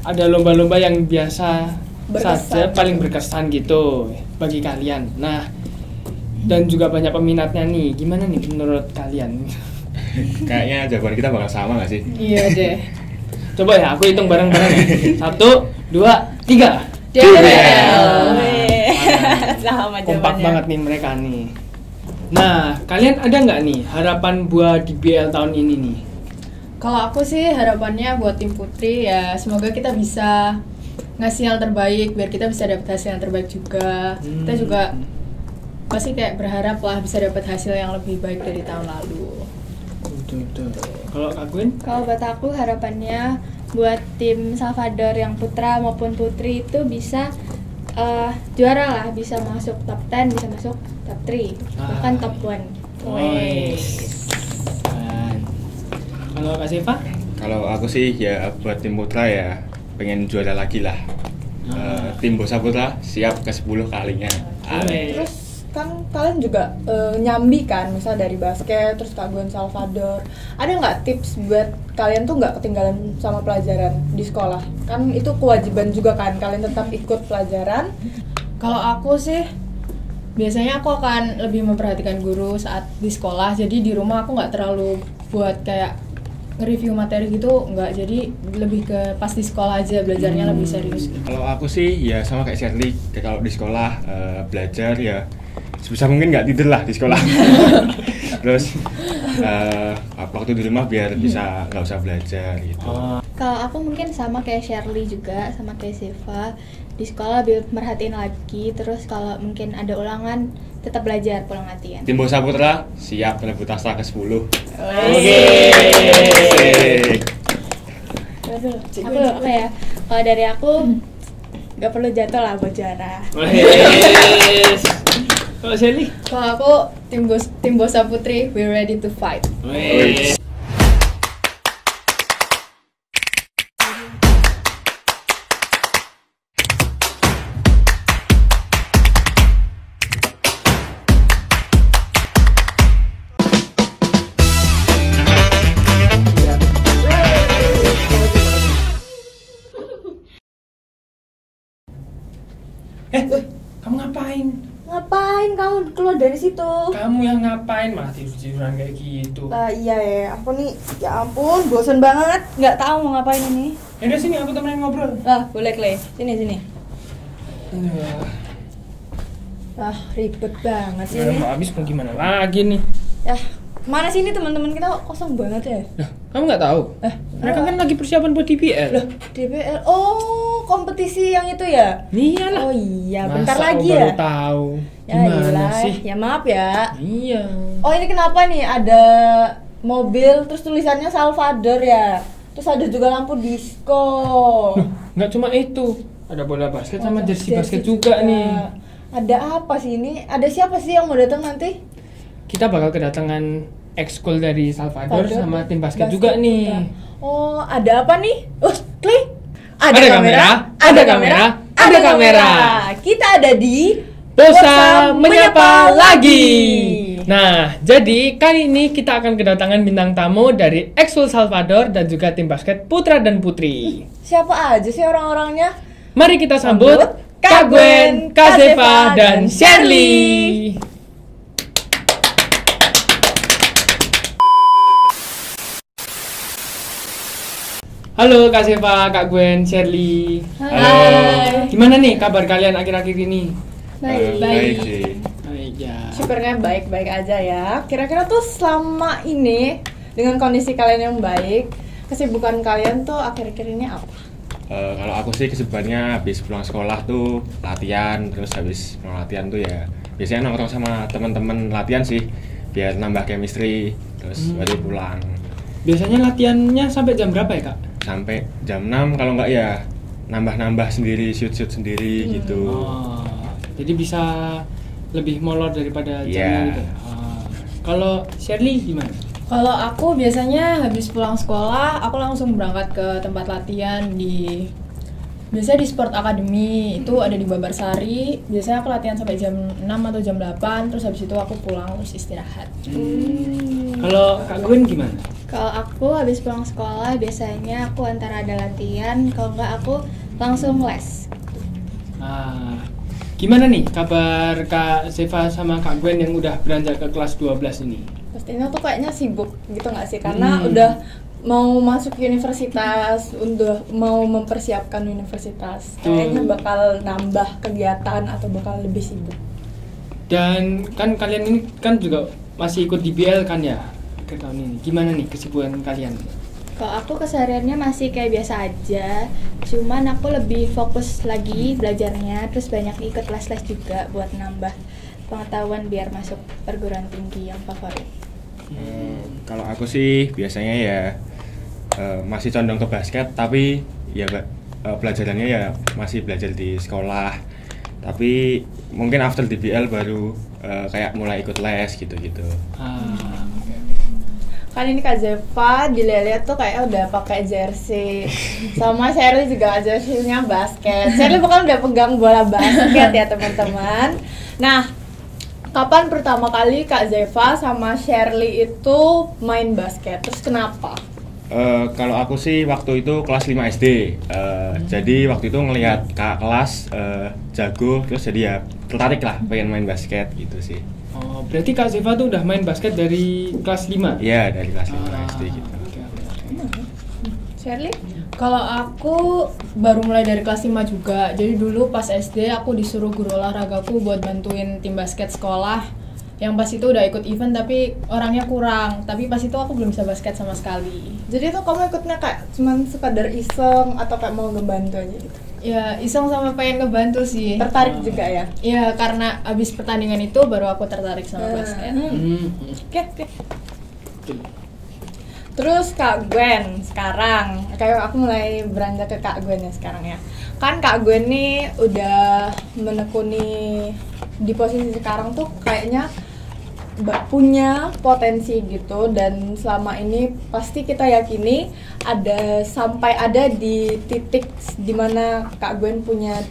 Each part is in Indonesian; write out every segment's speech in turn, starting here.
ada lomba-lomba yang biasa saja paling gitu. berkesan gitu bagi kalian. Nah, dan juga banyak peminatnya nih. Gimana nih menurut kalian? Kayaknya jawaban kita bakal sama gak sih? Iya deh. Coba ya, aku hitung bareng-bareng ya. 1, 2, 3. DBL. Sama Kompak jawabannya. banget nih mereka nih. Nah, kalian ada nggak nih harapan buat DBL tahun ini nih? Kalau aku sih harapannya buat tim putri ya semoga kita bisa ngasih yang terbaik biar kita bisa dapat hasil yang terbaik juga. Kita juga pasti kayak berharap lah bisa dapat hasil yang lebih baik dari tahun lalu. Betul. Kalau Kak Gwen? Kalau buat aku harapannya buat tim Salvador yang putra maupun putri itu bisa juara lah, bisa masuk top 10, bisa masuk top 3, bahkan top 1. Kalau Kak Siva? Kalau aku sih ya buat tim putra ya pengen juara lagi lah. Tim Bosa Putra siap ke 10 kalinya. Terus kan kalian juga nyambi kan, misal dari basket, terus Kak Gwen Salvador. Ada nggak tips buat kalian tuh nggak ketinggalan sama pelajaran di sekolah? Kan itu kewajiban juga kan, kalian tetap ikut pelajaran. Kalau aku sih biasanya aku akan lebih memperhatikan guru saat di sekolah. Jadi di rumah aku nggak terlalu buat kayak nge-review materi gitu, nggak. Jadi lebih ke pas di sekolah aja belajarnya lebih serius gitu. Kalau aku sih ya sama kayak Shirley, kalau di sekolah belajar ya sebisa mungkin nggak tidur lah di sekolah. Terus waktu di rumah biar bisa nggak usah belajar gitu. Kalau aku mungkin sama kayak Shirley juga, sama kayak Siva, di sekolah lebih merhatiin lagi. Terus kalau mungkin ada ulangan tetap belajar pulang latihan. Tim Bosa Putra siap merebut asa ke 10. Oke. Aku apa ya? Kalau dari aku nggak perlu jatuh lah buat juara. Kalau Shelly? Kalau aku tim Bosa Putri, we're ready to fight. Kamu ngapain? Ngapain kamu keluar dari situ? Kamu yang ngapain malah tidur-tiduran kayak gitu? Iya ya, aku nih, ya ampun, bosan banget. Nggak tahu mau ngapain ini. Yaudah sini aku temenin ngobrol. Boleh Clay, sini. Ribet banget sih ini. Habis mau gimana lagi nih? Mana sih ini teman-teman kita kok kosong banget ya? Lah, kamu nggak tahu? Mereka kan lagi persiapan buat DBL. DBL, kompetisi yang itu ya? Iyalah. Oh iya, Masa bentar aku lagi baru ya? tahu. Ya Gimana iyalah, sih? ya maaf ya. Iya. Oh ini kenapa nih ada mobil terus tulisannya Salvador ya? Terus ada juga lampu disco. Nggak cuma itu, ada bola basket sama jersey basket juga nih. Ada apa sih ini? Ada siapa sih yang mau datang nanti? Kita bakal kedatangan ekskul dari Salvador sama tim basket juga nih. Oh, ada apa nih? Klik. Ada kamera. Kita ada di Bosa menyapa lagi. Nah, jadi kali ini kita akan kedatangan bintang tamu dari ekskul Salvador dan juga tim basket putra dan putri. Siapa aja sih orang-orangnya? Mari kita sambut Kak Gwen, Kak Zeva, dan Shirley. Halo Kak Zeva, Kak Gwen, Shirley. Hai. Gimana nih kabar kalian akhir-akhir ini? Baik sih. Baik ya. Syukurnya baik-baik aja ya. Kira-kira tuh selama ini dengan kondisi kalian yang baik, kesibukan kalian tuh akhir-akhir ini apa? Kalau aku sih kesibukannya habis pulang sekolah tuh latihan, terus habis pulang latihan tuh ya biasanya nongkrong sama teman-teman latihan sih biar nambah chemistry, terus baru pulang. Biasanya latihannya sampai jam berapa ya Kak? Sampai jam 6 kalau nggak ya nambah-nambah sendiri, shoot-shoot sendiri gitu. Oh, jadi bisa lebih molor daripada jamnya gitu. Kalau Shirley gimana? Kalau aku biasanya habis pulang sekolah, aku langsung berangkat ke tempat latihan biasanya di Sport Academy, itu ada di Babarsari. Biasanya aku latihan sampai jam 6 atau jam 8, terus habis itu aku pulang terus istirahat. Kalau Kak Gwen gimana? Kalau aku habis pulang sekolah biasanya aku antara ada latihan, kalau enggak aku langsung les. Nah, gimana nih kabar Kak Zeva sama Kak Gwen yang udah beranjak ke kelas 12 ini? Pastinya tuh kayaknya sibuk gitu nggak sih? Karena udah mau masuk universitas, udah mau mempersiapkan universitas. Kayaknya bakal nambah kegiatan atau bakal lebih sibuk. Dan kan kalian ini kan juga masih ikut DBL kan ya ke tahun ini. Gimana nih kesibukan kalian? Kalau aku kesehariannya masih kayak biasa aja, cuman aku lebih fokus lagi belajarnya, terus banyak ikut les-les juga buat nambah pengetahuan biar masuk perguruan tinggi yang favorit. Kalau aku sih biasanya ya masih condong ke basket, tapi ya pelajarannya ya masih belajar di sekolah. Tapi mungkin after DBL baru kayak mulai ikut les gitu-gitu. Kan ini Kak Zeva dilihat tuh kayak udah pakai jersey, sama Shirley juga jersey-nya basket. Shirley bukan udah pegang bola basket ya teman-teman. Nah, kapan pertama kali Kak Zeva sama Shirley itu main basket? Terus kenapa? Kalau aku sih waktu itu kelas 5 SD. Jadi waktu itu ngelihat kakak kelas jago, terus jadi ya tertarik lah pengen main basket gitu sih. Oh, berarti Kak Zeva tuh udah main basket dari kelas 5? Iya, dari kelas 5 SD gitu. Shirley? Kalau aku baru mulai dari kelas 5 juga. Jadi dulu pas SD aku disuruh guru olahragaku buat bantuin tim basket sekolah. Yang pas itu udah ikut event tapi orangnya kurang. Tapi pas itu aku belum bisa basket sama sekali. Jadi tuh kamu ikutnya kayak cuman sekadar iseng atau kayak mau ngebantu aja gitu? Ya iseng sama pengen ngebantu sih. Tertarik juga ya? Iya, karena abis pertandingan itu baru aku tertarik sama basket. Oke. Terus Kak Gwen sekarang, kayak aku mulai beranjak ke Kak Gwen ya sekarang ya. Kan Kak Gwen nih udah menekuni di posisi sekarang tuh kayaknya punya potensi gitu, dan selama ini pasti kita yakini sampai ada di titik dimana Kak Gwen punya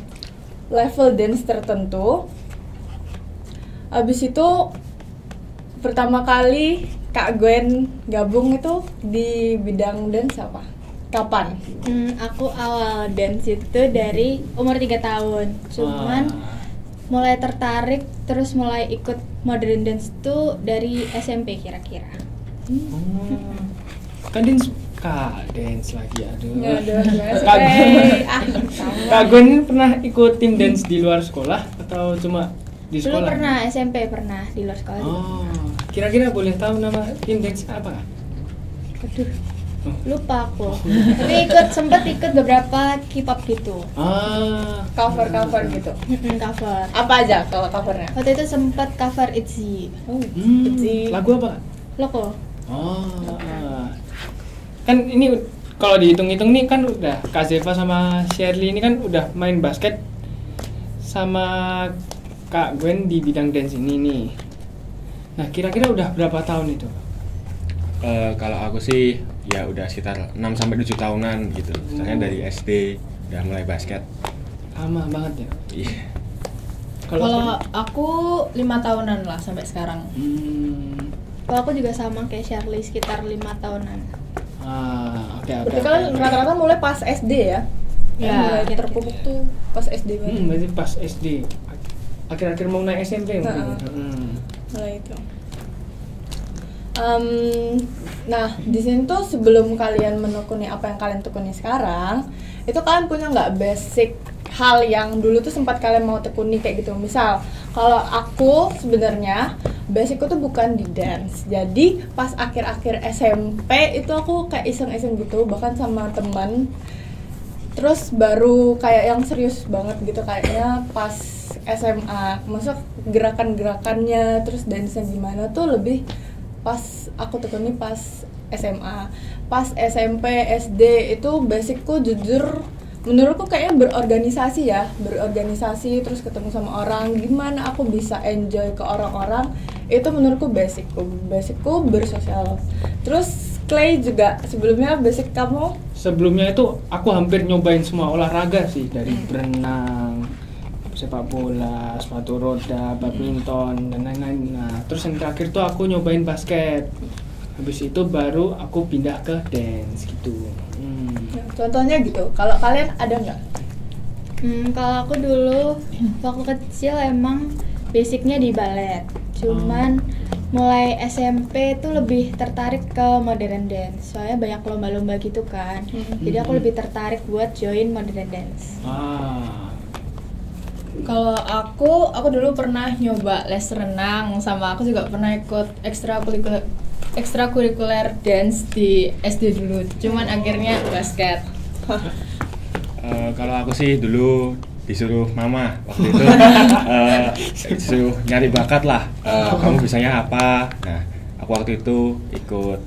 level dance tertentu. Abis itu pertama kali Kak Gwen gabung itu di bidang dance apa? Kapan? Aku awal dance itu dari umur 3 tahun. Cuman mulai tertarik terus mulai ikut modern dance itu dari SMP kira-kira. Kan dance lagi, aduh. Sama. Kak Gwen ini pernah ikut tim dance di luar sekolah atau cuma di Dulu sekolah? pernah SMP pernah di luar sekolah juga. Kira-kira boleh tahu nama tim dance apa? Aduh, lupa aku. Tapi sempet ikut beberapa K-pop gitu. Cover gitu. Cover. Apa aja kalau covernya? Waktu itu sempet cover ITZY. Lagu apa? Loko. Kan ini kalau dihitung-hitung nih kan udah Kak Zeva sama Shirley ini kan udah main basket sama Kak Gwen di bidang dance ini nih. Nah, kira-kira udah berapa tahun itu? Kalau aku sih ya udah sekitar 6 sampai 7 tahunan gitu. Misalnya dari SD udah mulai basket. Lama banget ya? Iya. Kalau aku 5 tahunan lah sampai sekarang. Kalau aku juga sama kayak Shirley sekitar 5 tahunan. Oke. Berarti kalian rata-rata mulai pas SD ya? Ya, mulai terpupuk tuh pas SD banget. Berarti pas SD. Akhir-akhir mau naik SMP mungkin. Mulai itu. Nah, di sini tuh sebelum kalian menekuni apa yang kalian tekuni sekarang, itu kalian punya nggak basic hal yang dulu tuh sempat kalian mau tekuni kayak gitu? Misal, kalau aku sebenarnya basicku tuh bukan di dance. Jadi pas akhir-akhir SMP itu aku kayak iseng-iseng gitu, bahkan sama teman. Terus baru kayak yang serius banget gitu kayaknya pas SMA. Maksudnya gerakan-gerakannya terus dance-nya gimana tuh lebih pas aku tekuni pas SMA. Pas SMP, SD itu basicku jujur menurutku kayaknya berorganisasi terus ketemu sama orang, gimana aku bisa enjoy ke orang-orang, itu menurutku basicku bersosial. Terus Clay juga sebelumnya basic kamu? Sebelumnya itu aku hampir nyobain semua olahraga sih, dari berenang, sepak bola, sepatu roda, badminton dan lain-lain. Nah, terus yang terakhir tuh aku nyobain basket. habis itu baru aku pindah ke dance gitu. Nah, contohnya gitu. Kalau kalian ada nggak? Kalau aku dulu waktu kecil emang basicnya di balet. Cuman mulai SMP tuh lebih tertarik ke modern dance. Soalnya banyak lomba-lomba gitu kan. Jadi aku lebih tertarik buat join modern dance. Kalau aku dulu pernah nyoba les renang, sama aku juga pernah ikut ekstrakurikuler dance di SD dulu. Cuman akhirnya basket. Kalau aku sih dulu disuruh mama waktu itu disuruh nyari bakat lah, kamu bisanya apa. Nah, aku waktu itu ikut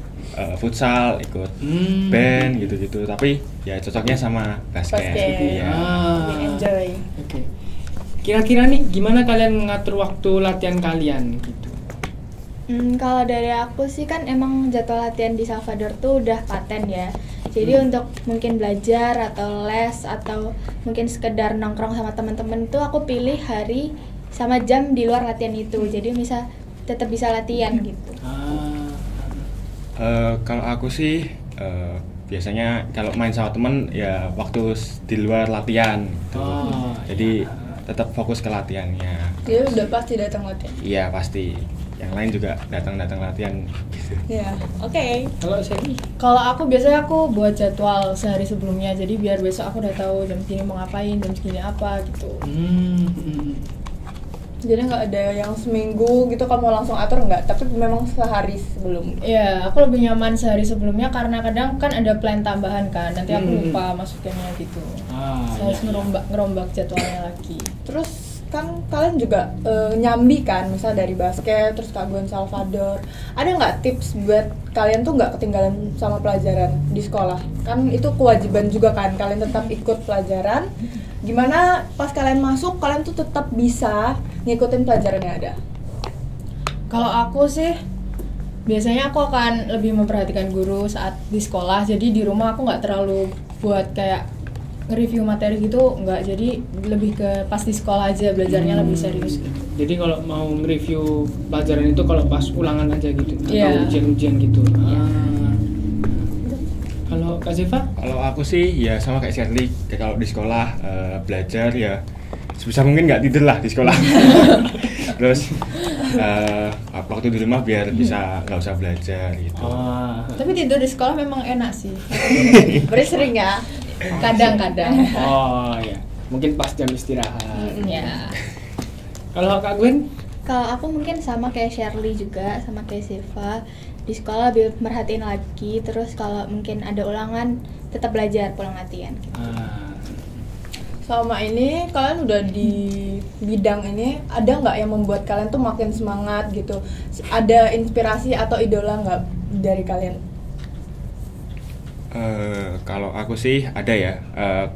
futsal, ikut band gitu-gitu, tapi ya cocoknya sama basket. Ya. Enjoy. Oke. Kira-kira nih gimana kalian mengatur waktu latihan kalian gitu? Kalau dari aku sih kan emang jadwal latihan di Salvador tuh udah paten ya. Jadi untuk mungkin belajar atau les atau mungkin sekedar nongkrong sama teman-teman tuh aku pilih hari sama jam di luar latihan itu. Jadi tetap bisa latihan gitu. Kalau aku sih biasanya kalau main sama temen ya waktu di luar latihan gitu. Jadi tetap fokus ke latihannya. Dia udah pasti datang latihan. Iya pasti. Yang lain juga datang latihan gitu. Ya, oke. Kalau saya Kalau aku biasanya aku buat jadwal sehari sebelumnya, jadi biar besok aku udah tahu jam segini mau ngapain, jam segini apa gitu. Jadi nggak ada yang seminggu gitu kamu langsung atur nggak, tapi memang sehari sebelum. Iya, aku lebih nyaman sehari sebelumnya karena kadang kan ada plan tambahan kan, nanti aku lupa masukinnya gitu. Saya harus ngerombak jadwalnya lagi. Terus kan kalian juga nyambi kan, misal dari basket, terus Kak Gwen Salvador. Ada nggak tips buat kalian tuh nggak ketinggalan sama pelajaran di sekolah? Kan itu kewajiban juga kan, kalian tetap ikut pelajaran. Gimana pas kalian masuk, kalian tuh tetap bisa ngikutin pelajaran yang ada? Kalau aku sih, biasanya aku akan lebih memperhatikan guru saat di sekolah. Jadi di rumah aku nggak terlalu buat kayak nge-review materi gitu, nggak. Jadi lebih ke pas di sekolah aja belajarnya lebih serius gitu. Jadi kalau mau nge-review pelajaran itu kalau pas ulangan aja gitu, atau ujian-ujian gitu. Kalau Kak Ziva? Kalau aku sih ya sama kayak Shirley, kalau di sekolah belajar ya sebisa mungkin nggak tidur lah di sekolah. Terus waktu di rumah biar bisa nggak usah belajar gitu. Tapi tidur di sekolah memang enak sih. Berarti sering ya? Kadang-kadang. Ya. Mungkin pas jam istirahat. Ya. Kalau Kak Gwen? Kalau aku mungkin sama kayak Shirley juga, sama kayak Siva. Di sekolah lebih merhatiin lagi, terus kalau mungkin ada ulangan tetap belajar pulang latihan gitu. Selama ini kalian udah di bidang ini, ada nggak yang membuat kalian tuh makin semangat gitu? Ada inspirasi atau idola nggak dari kalian? Kalau aku sih ada ya,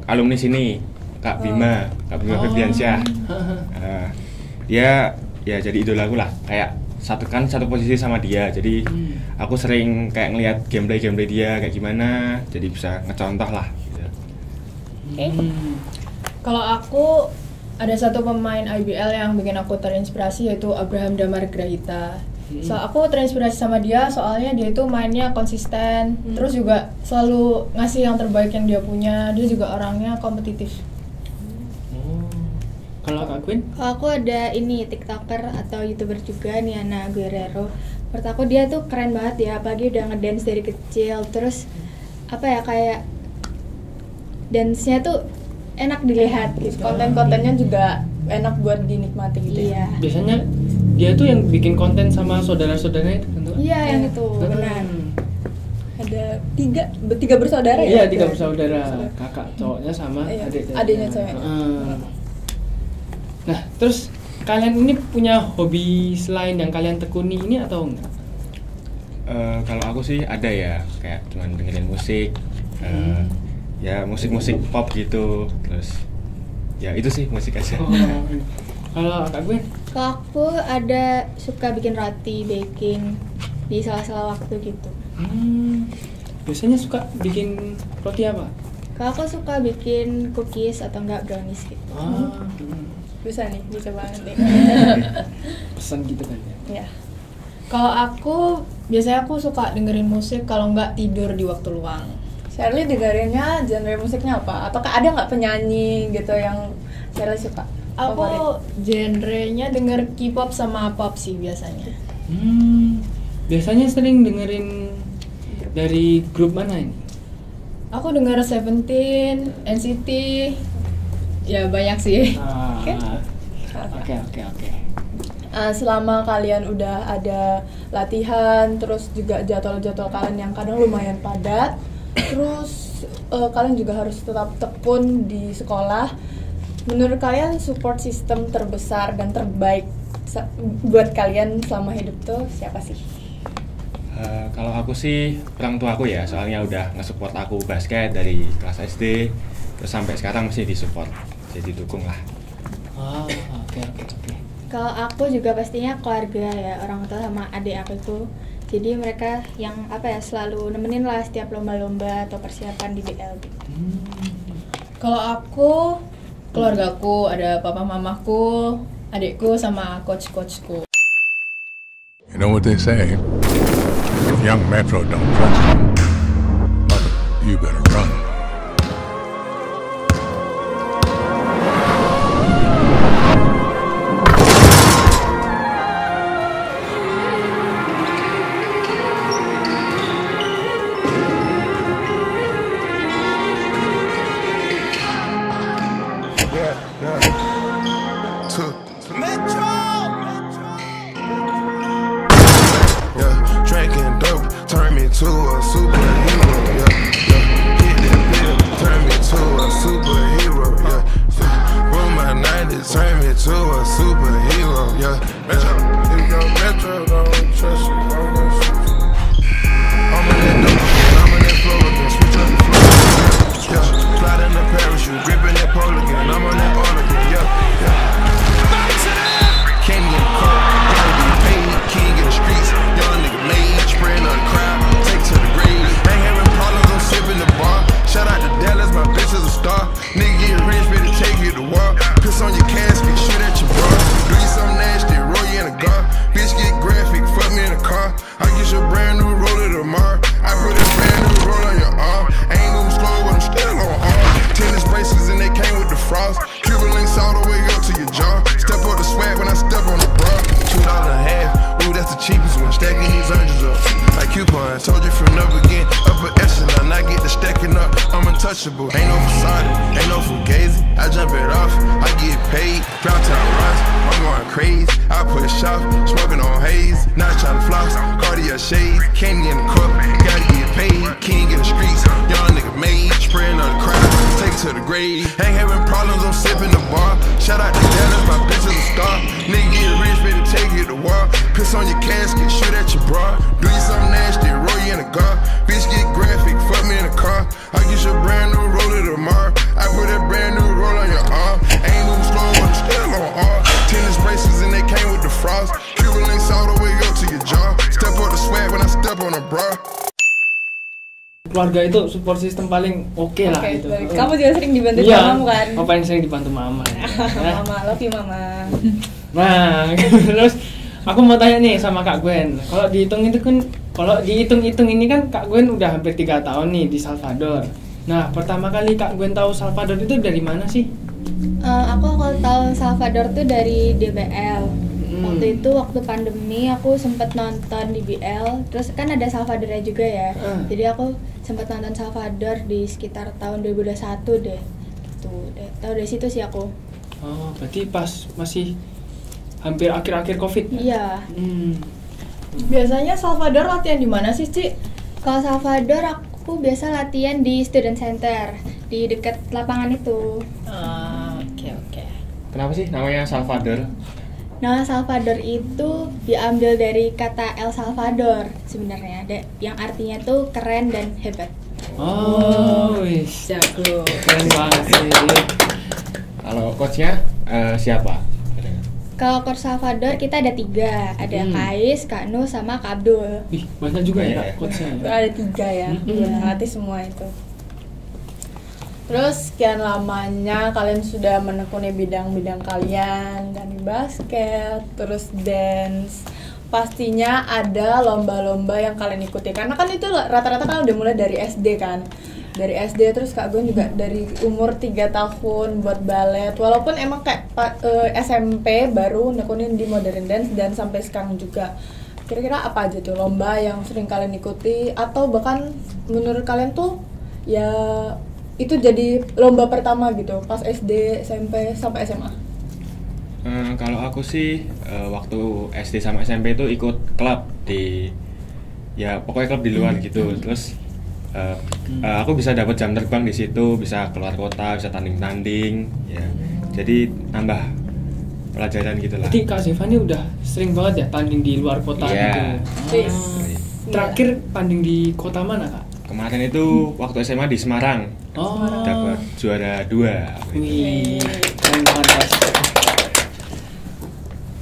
alumni sini Kak Bima Febriansyah. Dia ya jadi idolaku lah, kayak satu posisi sama dia. Jadi aku sering kayak ngelihat gameplay dia kayak gimana, jadi bisa ngecontoh lah gitu. Kalau aku ada satu pemain IBL yang bikin aku terinspirasi, yaitu Abraham Damar Grahita. So aku terinspirasi sama dia soalnya dia itu mainnya konsisten, terus juga selalu ngasih yang terbaik yang dia punya. Dia juga orangnya kompetitif. Kalau Kak Gwen? Kalau aku ada ini TikToker atau YouTuber juga, Niana Guerrero. Menurut aku dia tuh keren banget ya, apalagi udah ngedance dari kecil. Terus apa ya, kayak dance-nya tuh enak dilihat gitu. Konten-kontennya juga enak buat dinikmati gitu. Iya. Biasanya dia tuh yang bikin konten sama saudara-saudaranya itu kan? Iya, yang itu benar. Ada tiga bersaudara ya? Iya, 3 bersaudara. Kakak cowoknya sama adiknya cewek. Nah, terus kalian ini punya hobi selain yang kalian tekuni ini atau enggak? Kalau aku sih ada ya, kayak cuman dengerin musik, ya musik pop gitu. Terus ya itu sih musik aja. Kalau Kak Gwen? Kalau aku ada suka bikin roti, baking di sela-sela waktu gitu. Biasanya suka bikin roti apa? Kalau aku suka bikin cookies atau enggak brownies gitu. Bisa nih, bisa banget nih. Pesan gitu kan ya? Ya. Kalau aku biasanya aku suka dengerin musik, kalau nggak tidur di waktu luang. Shirley dengerinnya genre musiknya apa? Atau ada nggak penyanyi gitu yang Shirley suka? Aku Favorit? genrenya denger K-pop sama pop sih biasanya. Biasanya sering dengerin dari grup mana ini? Aku denger Seventeen, NCT, ya banyak sih. Oke. Selama kalian udah ada latihan, terus juga jadwal-jadwal kalian yang kadang lumayan padat, terus kalian juga harus tetap tekun di sekolah. Menurut kalian support system terbesar dan terbaik buat kalian selama hidup tuh siapa sih? Kalau aku sih orang tua aku ya, soalnya udah nge-support aku basket dari kelas SD terus sampai sekarang masih disupport, jadi dukung lah. Oke. Kalau aku juga pastinya keluarga ya, orang tua sama adik aku itu. Jadi mereka yang selalu nemenin lah setiap lomba-lomba atau persiapan di BL gitu. Kalau aku, keluargaku, ada papa mamaku, adikku sama coach-coachku. You know what they say? If young Metro don't trust you, mother, you better run. Drinking dope turned me to a superhero. Hit that pill, turned me to a superhero. With my 90s, turned me to a superhero. If your Metro don't trust you, I'm gonna shoot you. I'm in that dope again, I'm in that flow again, switch up the flow. Slide in the parachute, gripping that pole again, I'm on that ball again. Candy in the car, gotta be paid, king in the streets, young nigga made, spraying on the crowd, take to the grave. Ain't having problems, I'm sipping the bar. Shout out to Dallas, my bitch is a star. Nigga get rich, better take you to war. Piss on your casket, shoot at your bra. Do you something nasty, roll you in a gar. Bitch get graphic, fuck me in a car. I get your brand new roller tomorrow. I put a brand new roll on your arm. Ain't moving slow, but I'm still on arm. Tennis bracelets and they came with the frost. Cuban links all the way up to your jaw. Step up the swag when I step on the bra. $2 a half, ooh that's the cheapest one. Stacking these hundreds up like coupons. Told you from the beginning, upper echelon. I get the stacking up, I'm untouchable. Ain't no facade, ain't no fugazi. I jump it off, I get paid. Drop town runs, I'm going crazy. I push off, smoking on haze. Not trying to floss, Cartier shades. Candy in the cup, gotta get paid. King in the streets, young nigga made. Spraying on the crowd, take to the grave. Ain't having problems, I'm sipping the bar. Shout out to Dallas, my bitch is a star. Nigga get rich, better take you to war. Piss on your casket, shoot at your bra. Do you something nasty, roll you in a gar. Bitch get graphic, fuck me in a car. I get your brand new roller tomorrow. I put a brand new roll on your arm. Ain't moving slow, but I'm still on arm. Tennis bracelets and they came with the frost. Cuban links all the way up to your jaw. Step up the swag when I step on a bra. Keluarga itu support system paling oke lah Oke, itu. baik. Kamu juga sering dibantu Iya, mamamu kan? Papa yang sering dibantu mama. Mama, love you mama. Nah, terus aku mau tanya nih sama Kak Gwen. Kalau dihitung ini kan Kak Gwen udah hampir 3 tahun nih di Salvador. Nah, pertama kali Kak Gwen tahu Salvador itu dari mana sih? Aku kalau tahu Salvador tuh dari DBL. Waktu itu waktu pandemi aku sempet nonton di BL, terus kan ada Salvadornya juga ya. Jadi aku sempet nonton Salvador di sekitar tahun 2021 deh. Gitu deh. Tahu dari situ sih aku. Oh, berarti pas masih hampir akhir-akhir Covid. Iya. Biasanya Salvador latihan di mana sih, Ci? Kalau Salvador aku biasa latihan di student center di dekat lapangan itu. Oke. Kenapa sih namanya Salvador? Nah, Salvador itu diambil dari kata El Salvador sebenarnya, yang artinya tuh keren dan hebat. Oh, wis. Jago. Keren banget sih. Kalau coachnya siapa? Kalau Coach Salvador kita ada 3, ada Kais, Kak Nu, sama Kak Abdul. Wih, banyak juga ya Iya. coachnya. Ada 3 ya, ngelatih semua itu. Terus sekian lamanya kalian sudah menekuni bidang-bidang kalian, dari basket, terus dance, pastinya ada lomba-lomba yang kalian ikuti, karena kan itu rata-rata kan udah mulai dari SD kan. Dari SD, terus Kak Gwen juga dari umur 3 tahun buat balet, walaupun emang kayak SMP baru nekunin di modern dance dan sampai sekarang juga. Kira-kira apa aja tuh lomba yang sering kalian ikuti, atau bahkan menurut kalian tuh ya itu jadi lomba pertama gitu pas SD, SMP, sampai SMA? Kalau aku sih waktu SD sama SMP itu ikut klub di, ya pokoknya klub di luar gitu. Terus aku bisa dapat jam terbang di situ, bisa keluar kota, bisa tanding-tanding, ya. Jadi nambah pelajaran gitu lah. Jadi Kak Zefa ini udah sering banget ya tanding di luar kota Iya. gitu. Terakhir tanding di kota mana Kak? Kemarin itu waktu SMA di Semarang, dapat juara 2. Wih, keren banget guys.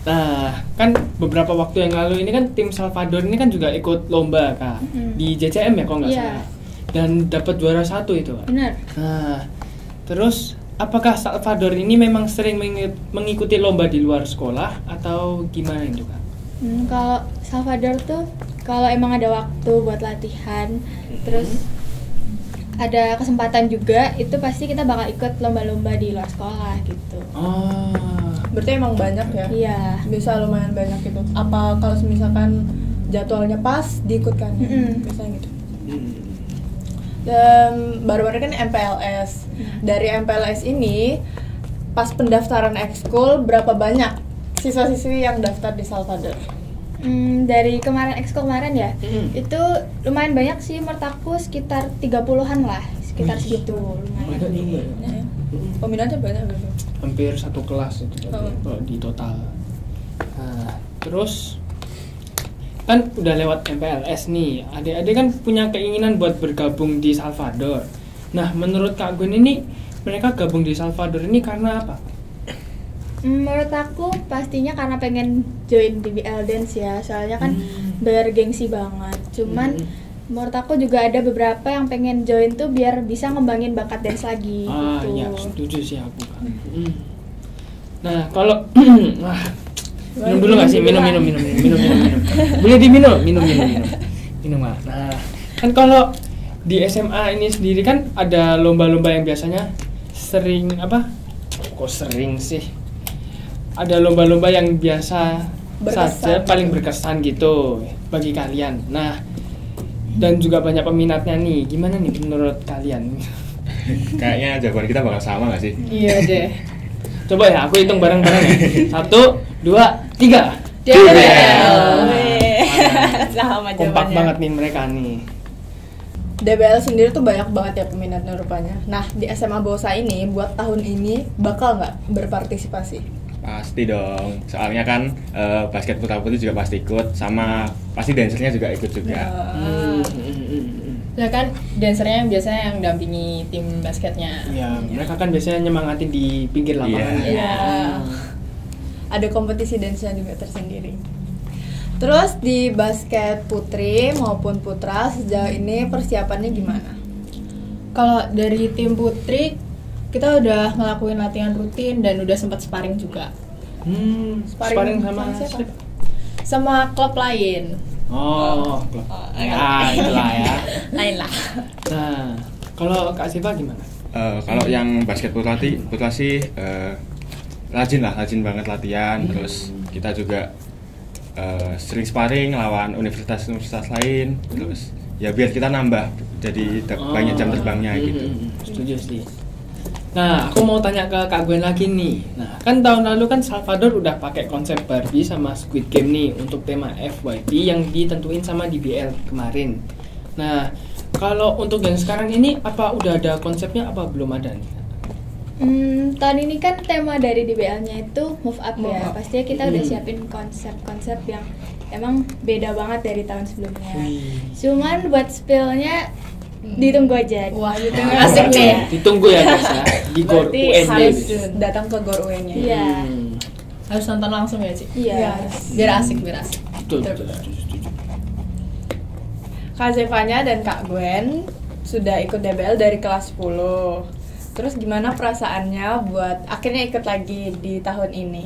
Nah, kan beberapa waktu yang lalu ini kan tim Salvador ini kan juga ikut lomba Kak di JCM ya kalau nggak salah, dan dapat juara 1 itu Kak. Benar. Nah, terus apakah Salvador ini memang sering mengikuti lomba di luar sekolah atau gimana itu Kak? Kalau Salvador tuh kalau emang ada waktu buat latihan, terus ada kesempatan juga, itu pasti kita bakal ikut lomba-lomba di luar sekolah gitu. Berarti emang banyak ya? Iya. Bisa lumayan banyak gitu. Apa kalau misalkan jadwalnya pas diikutkan? Biasanya gitu. Dan baru-baru kan MPLS. Dari MPLS ini pas pendaftaran ekskul berapa banyak siswa-siswi yang daftar di Salvador? Dari kemarin ekskul kemarin ya, itu lumayan banyak sih, menurut aku sekitar 30-an lah, sekitar segitu. Lumayan. Banyak juga ya? Peminatnya banyak gitu. Hampir satu kelas itu kalau di total. Nah, terus kan udah lewat MPLS nih, adik-adik kan punya keinginan buat bergabung di Salvador. Nah, menurut Kak Gwen ini, mereka gabung di Salvador ini karena apa? Menurut aku pastinya karena pengen join DBL Dance ya, soalnya kan bergengsi banget. Cuman menurut aku juga ada beberapa yang pengen join tuh biar bisa ngembangin bakat dance lagi gitu. Iya, setuju sih aku Kak. Nah, kalau minum dulu nggak sih? Minum. Boleh diminum, minum. Kak. Nah, kan kalau di SMA ini sendiri kan ada lomba-lomba yang biasanya sering apa? Kok sering sih? Ada lomba-lomba yang biasa saja paling berkesan gitu bagi kalian. Nah, dan juga banyak peminatnya nih. Gimana nih menurut kalian? Kayaknya jawaban kita bakal sama nggak sih? Iya deh. Coba ya, aku hitung bareng-bareng ya. 1, 2, 3. DBL. Sama Kompak jawabannya. banget nih mereka nih. DBL sendiri tuh banyak banget ya peminatnya rupanya. Nah, di SMA Bosa ini buat tahun ini bakal nggak berpartisipasi? Pasti dong, soalnya kan basket putra putri juga pasti ikut, sama pasti dancernya juga ikut juga. Ya kan dancernya biasanya yang dampingi tim basketnya. Ya, mereka kan biasanya nyemangatin di pinggir lapangan. Iya. Ada kompetisi dance-nya juga tersendiri. Terus di basket putri maupun putra sejauh ini persiapannya gimana? Kalau dari tim putri kita udah ngelakuin latihan rutin dan udah sempat sparring juga. Sparring sama siapa? siapa? Sama klub lain. Klub. Itulah ya. Lain lah. Nah, kalau Kak Siva gimana? Kalau yang basket putra sih rajin banget latihan. Terus kita juga sering sparring lawan universitas lain. Terus ya biar kita nambah jadi banyak jam terbangnya gitu. Setuju sih. Nah, aku mau tanya ke Kak Gwen lagi nih. Nah, kan tahun lalu kan Salvador udah pakai konsep Barbie sama Squid Game nih untuk tema FYP yang ditentuin sama DBL kemarin. Nah, kalau untuk yang sekarang ini apa udah ada konsepnya apa belum ada nih? Tahun ini kan tema dari DBL-nya itu move up ya. Pastinya kita udah siapin konsep-konsep yang emang beda banget dari tahun sebelumnya. Cuman buat spill-nya ditunggu aja. Wah, itu Asik nih. Ditunggu ya guys ya. Di GOR Berarti UND. harus datang ke GOR UN-nya. Iya. Harus nonton langsung ya, Ci? Iya. Biar asik. Betul. Kak Zevanya dan Kak Gwen sudah ikut DBL dari kelas 10. Terus gimana perasaannya buat akhirnya ikut lagi di tahun ini?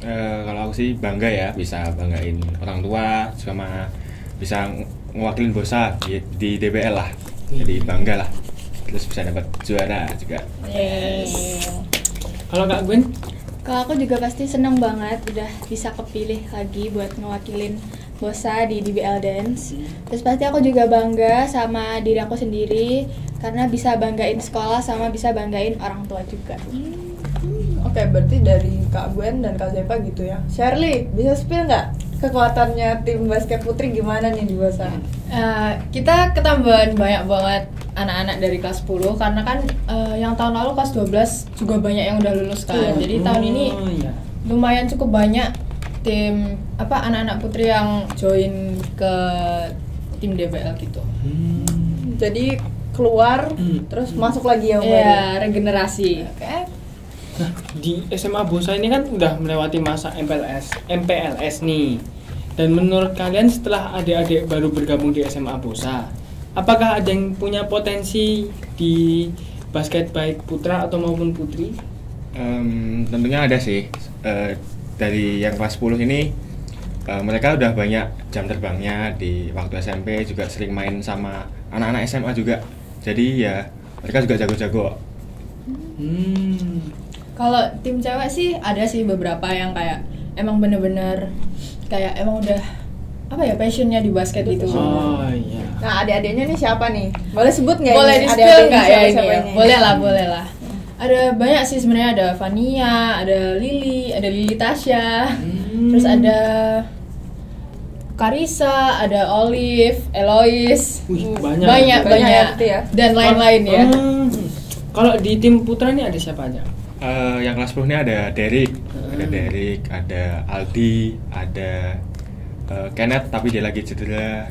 Kalau aku sih bangga ya bisa banggain orang tua sama bisa ngewakilin Bosa di DBL lah. Jadi bangga lah. Terus bisa dapat juara juga. Kalau Kak Gwen? Kalau aku juga pasti seneng banget udah bisa kepilih lagi buat ngewakilin Bosa di DBL Dance. Terus pasti aku juga bangga sama diri aku sendiri karena bisa banggain sekolah sama bisa banggain orang tua juga. Oke, berarti dari Kak Gwen dan Kak Zepa gitu ya. Shirley, bisa spill nggak kekuatannya tim basket putri gimana nih di Bosa? Kita ketambahan banyak banget anak-anak dari kelas 10 karena kan yang tahun lalu kelas 12 juga banyak yang udah lulus kan. Jadi tahun ini lumayan cukup banyak tim anak-anak putri yang join ke tim DBL gitu. Jadi keluar terus masuk lagi yang baru. Iya, regenerasi. Oke. Nah, di SMA Bosa ini kan udah melewati masa MPLS nih. Dan menurut kalian setelah adik-adik baru bergabung di SMA Bosa, apakah ada yang punya potensi di basket baik putra atau maupun putri? Tentunya ada sih. Dari yang kelas 10 ini mereka udah banyak jam terbangnya di waktu SMP, juga sering main sama anak-anak SMA juga. Jadi ya mereka juga jago-jago. Kalau tim cewek sih ada sih beberapa yang kayak emang bener-bener kayak emang udah passionnya di basket gitu. Oh iya. Nah, adik-adiknya nih siapa nih? Boleh sebut nggak? Boleh ini? di Adik-adik spill nggak ya ini? siapa-siapa Ya? Boleh lah. Ada banyak sih sebenarnya, ada Vania, ada Lili Tasya, terus ada Karissa, ada Olive, Eloise, Wih, banyak itu ya. Dan lain-lain ya. Kalau di tim putra nih ada siapa aja? Yang kelas 10 ini ada Derek, ada Aldi, ada Kenneth tapi dia lagi cedera.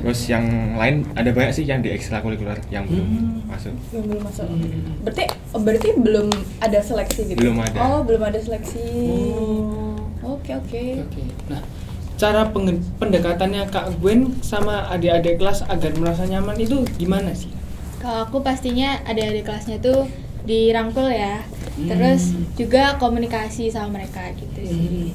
Terus yang lain ada banyak sih yang di ekstrakurikuler yang belum masuk. Yang belum masuk. Berarti belum ada seleksi gitu. Belum ada. Oh, belum ada seleksi. Oke. Nah, cara pendekatannya Kak Gwen sama adik-adik kelas agar merasa nyaman itu gimana sih? Kalau aku pastinya adik-adik kelasnya tuh dirangkul ya. Terus juga komunikasi sama mereka gitu sih.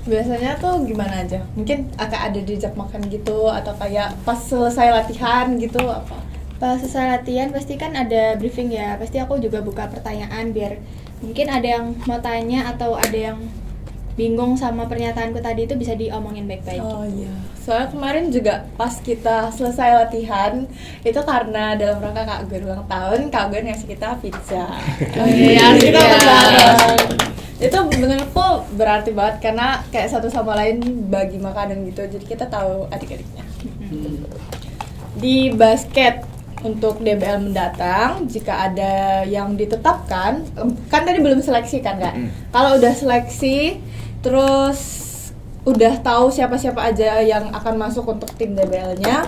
Biasanya tuh gimana aja? Mungkin akan ada diajak makan gitu atau kayak pas selesai latihan gitu apa? Pas selesai latihan pasti kan ada briefing ya. Pasti aku juga buka pertanyaan biar mungkin ada yang mau tanya atau ada yang bingung sama pernyataanku tadi itu bisa diomongin baik-baik. Oh iya. Soalnya kemarin juga pas kita selesai latihan itu karena dalam rangka Kak Gwen ulang tahun, Kak Gwen ngasih kita pizza. Iya, kita iya. bareng. Itu menurutku berarti banget karena kayak satu sama lain bagi makanan gitu. Jadi kita tahu adik-adiknya. Di basket untuk DBL mendatang, jika ada yang ditetapkan, kan tadi belum seleksi kan Kak? Kalau udah seleksi, terus udah tahu siapa-siapa aja yang akan masuk untuk tim DBL-nya,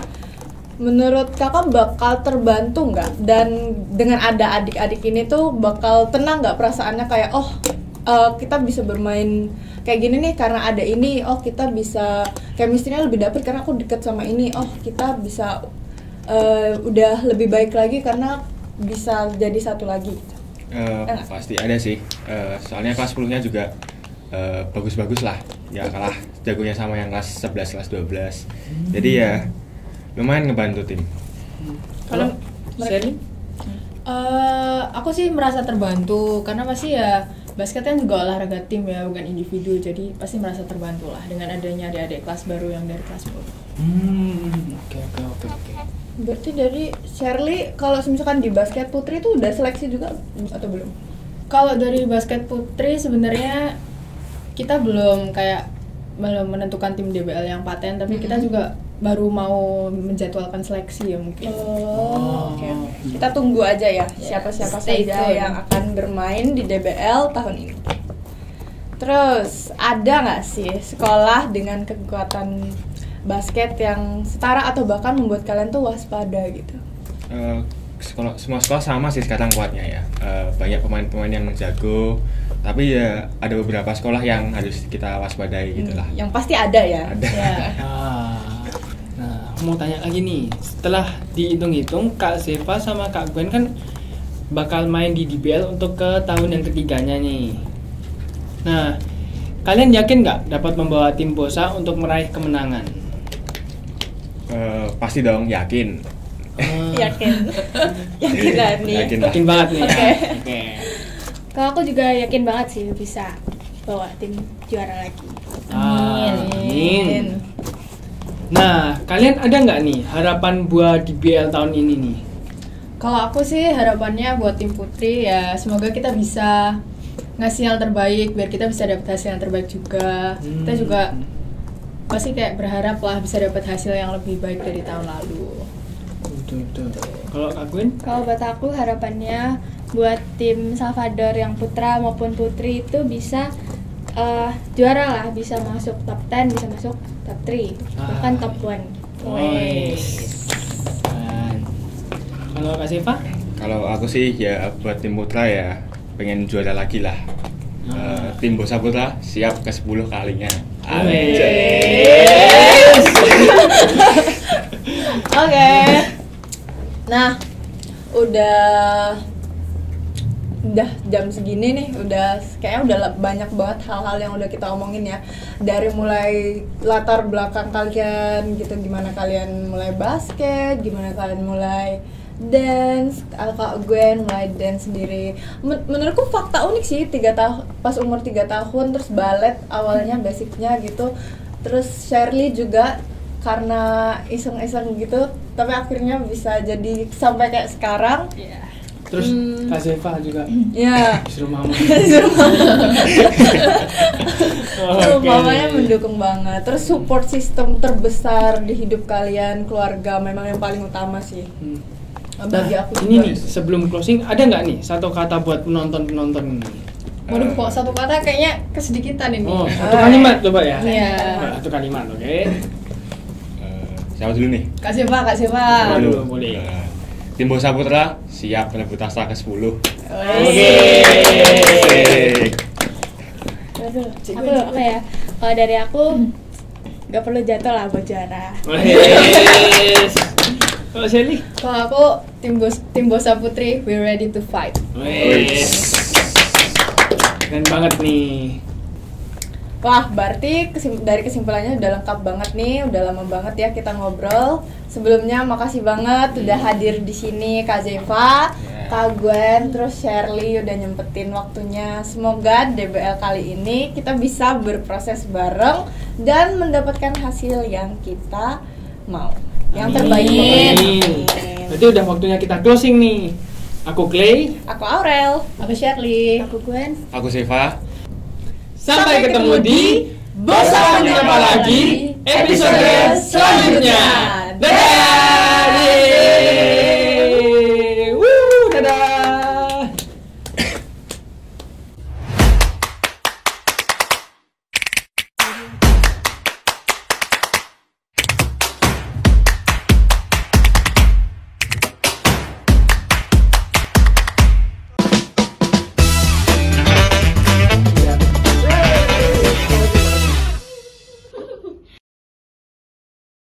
menurut kakak bakal terbantu nggak? Dan dengan ada adik-adik ini tuh bakal tenang nggak perasaannya kayak kita bisa bermain kayak gini nih karena ada ini, kita bisa chemistry-nya lebih dapet karena aku deket sama ini, kita bisa udah lebih baik lagi karena bisa jadi satu lagi. Pasti ada sih, soalnya kelas 10-nya juga bagus-bagus lah, ya kalah jagonya sama yang kelas 11, kelas 12. Jadi ya lumayan ngebantu tim. Kalau Sherly? Aku sih merasa terbantu karena pasti ya basket kan juga olahraga tim ya, bukan individu, jadi pasti merasa terbantu lah dengan adanya adik-adik kelas baru yang dari kelas 10. Oke. Berarti dari Shirley, kalau misalkan di basket putri itu udah seleksi juga atau belum? Kalau dari basket putri sebenarnya kita belum menentukan tim DBL yang paten, tapi kita juga baru mau menjadwalkan seleksi ya mungkin. Oke. Kita tunggu aja ya siapa-siapa saja yang akan bermain di DBL tahun ini. Terus ada nggak sih sekolah dengan kekuatan basket yang setara atau bahkan membuat kalian tuh waspada gitu? Semua sekolah sama sih sekarang kuatnya ya. Banyak pemain-pemain yang jago, tapi ya ada beberapa sekolah yang harus kita waspadai gitulah. Yang pasti ada ya. Ada. Ya. Nah, mau tanya lagi nih, setelah dihitung-hitung Kak Zeva sama Kak Gwen kan bakal main di DBL untuk ke tahun yang ketiganya nih. Nah, kalian yakin nggak dapat membawa tim Bosa untuk meraih kemenangan? Pasti dong, yakin. Yakin. Yakin lah nih. Yakin lah. Yakin banget nih. Oke. Oke. Kalau aku juga yakin banget sih bisa bawa tim juara lagi. Amin. Nah, kalian ada nggak nih harapan buat DBL tahun ini nih? Kalau aku sih harapannya buat tim putri ya semoga kita bisa ngasih yang terbaik biar kita bisa dapat hasil yang terbaik juga. Kita juga pasti kayak berharap lah bisa dapat hasil yang lebih baik dari tahun lalu. Betul. Kalau Kak Gwen? Kalau buat aku harapannya buat tim Salvador yang putra maupun putri itu bisa juara lah, bisa masuk top 10, bisa masuk top 3, bahkan top 1. Kalau Kak Seva? Kalau aku sih ya buat tim putra ya pengen juara lagi lah. Tim Bosa Putra siap ke 10 kalinya. Oke. Nah, udah jam segini nih, kayaknya udah banyak banget hal-hal yang udah kita omongin ya. Dari mulai latar belakang kalian gitu, gimana kalian mulai basket, gimana kalian mulai dance, Kak Gwen mulai dance sendiri. Menurutku fakta unik sih, pas umur 3 tahun terus balet awalnya basicnya gitu. Terus Shirley juga karena iseng-iseng gitu, tapi akhirnya bisa jadi sampai kayak sekarang. Terus Kak Seva juga. Iya. Disuruh mama. Mamanya mendukung banget. Terus support system terbesar di hidup kalian, keluarga memang yang paling utama sih. Bagi aku Ini juga. nih, sebelum closing ada nggak nih satu kata buat penonton ini? Waduh, kok satu kata kayaknya kesedikitan ini. Oh, satu kalimat coba ya. Iya. Satu kalimat, oke. Siapa dulu nih? Kak Seva. Waduh, boleh. Tim Bosa Putra siap merebut asa ke-10. Oke. Waduh, aku apa ya? Kalau dari aku nggak perlu jatuh lah buat juara. Yes. Kalau Shelly? Kalau aku tim Bosa Putri, we ready to fight. Yes. Keren banget nih. Wah, berarti dari kesimpulannya udah lengkap banget nih, udah lama banget ya kita ngobrol. Sebelumnya makasih banget udah hadir di sini Kak Seva, Kak Gwen, terus Shirley udah nyempetin waktunya. Semoga DBL kali ini kita bisa berproses bareng dan mendapatkan hasil yang kita mau. Yang terbaik pokoknya. Berarti udah waktunya kita closing nih. Aku Clay, Aku Aurel. Aku Shirley. Aku Gwen. Aku Seva. sampai ketemu di Bosan Apa Lagi episode selanjutnya. Dadah.